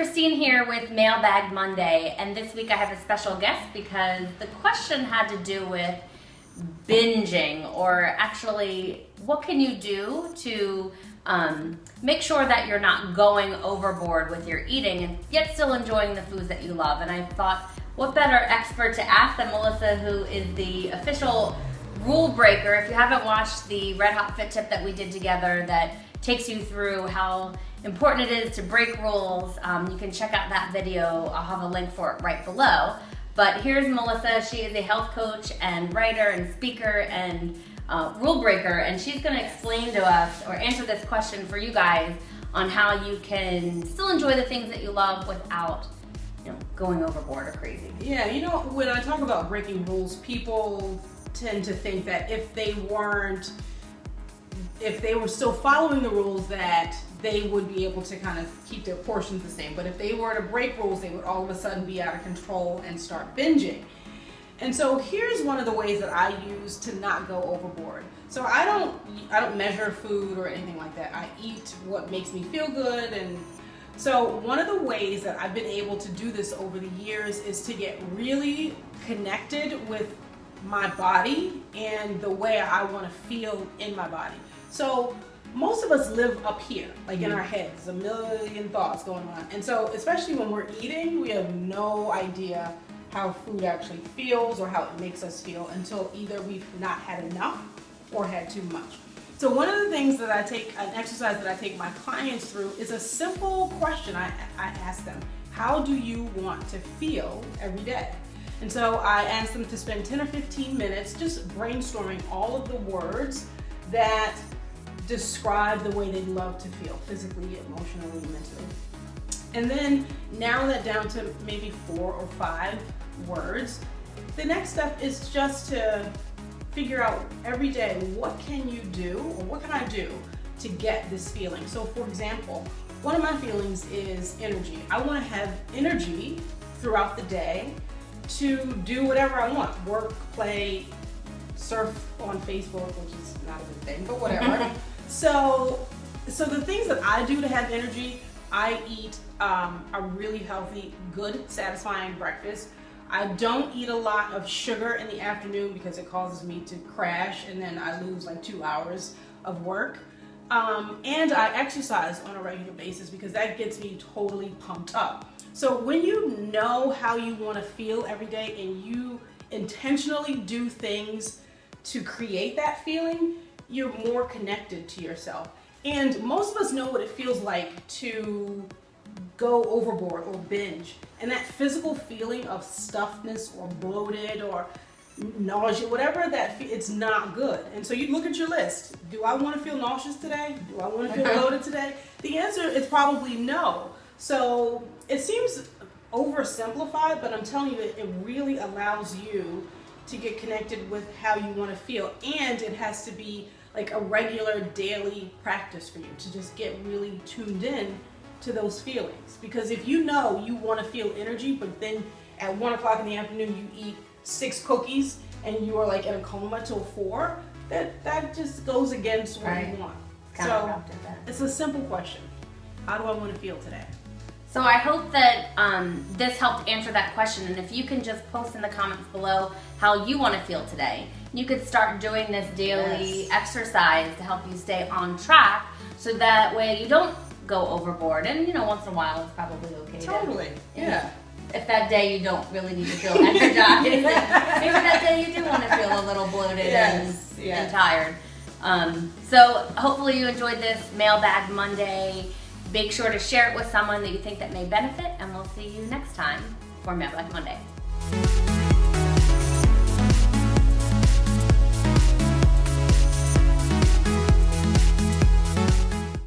Christine here with Mailbag Monday, and this week I have a special guest because the question had to do with binging, or actually what can you do to make sure that you're not going overboard with your eating and yet still enjoying the foods that you love. And I thought, what better expert to ask than Melissa, who is the official rule breaker. If you haven't watched the Red Hot Fit Tip that we did together that takes you through how important it is to break rules, you can check out that video. I'll have a link for it right below. But here's Melissa. She is a health coach and writer and speaker and rule breaker, and she's going to explain to us or answer this question for you guys on how you can still enjoy the things that you love without going overboard or crazy. Yeah, when I talk about breaking rules, people tend to think that if they were still following the rules, that they would be able to kind of keep their portions the same. But if they were to break rules, they would all of a sudden be out of control and start binging. And so here's one of the ways that I use to not go overboard. So I don't measure food or anything like that. I eat what makes me feel good. And so one of the ways that I've been able to do this over the years is to get really connected with my body and the way I want to feel in my body. So most of us live up here, like in our heads, a million thoughts going on. And so especially when we're eating, we have no idea how food actually feels or how it makes us feel until either we've not had enough or had too much. So one of the things that an exercise that I take my clients through is a simple question. I ask them, how do you want to feel every day? And so I ask them to spend 10 or 15 minutes just brainstorming all of the words that describe the way they'd love to feel physically, emotionally, mentally. And then narrow that down to maybe 4 or 5 words. The next step is just to figure out every day, what can you do or what can I do to get this feeling? So for example, one of my feelings is energy. I want to have energy throughout the day to do whatever I want. Work, play, surf on Facebook, which is not a good thing, but whatever. So the things that I do to have energy, I eat a really healthy, good, satisfying breakfast. I don't eat a lot of sugar in the afternoon because it causes me to crash and then I lose like 2 hours of work. And I exercise on a regular basis because that gets me totally pumped up. So when you know how you want to feel every day and you intentionally do things to create that feeling, you're more connected to yourself. And most of us know what it feels like to go overboard or binge. And that physical feeling of stuffedness or bloated or nausea, whatever it's not good. And so you look at your list. Do I want to feel nauseous today? Do I want to feel bloated today? The answer is probably no. So it seems oversimplified, but I'm telling you, it really allows you to get connected with how you want to feel. And it has to be like a regular daily practice for you to just get really tuned in to those feelings. Because if you know you want to feel energy, but then at 1 o'clock in the afternoon you eat 6 cookies and you are like in a coma till 4, that just goes against what you want. So it's a simple question. How do I want to feel today? So I hope that this helped answer that question, and if you can just post in the comments below how you want to feel today. You could start doing this daily exercise to help you stay on track so that way you don't go overboard. And once in a while it's probably okay. Totally. Yeah. If that day you don't really need to feel energized, maybe that day you do want to feel a little bloated and tired. So hopefully you enjoyed this Mailbag Monday. Make sure to share it with someone that you think that may benefit, and we'll see you next time for Mailbag Monday.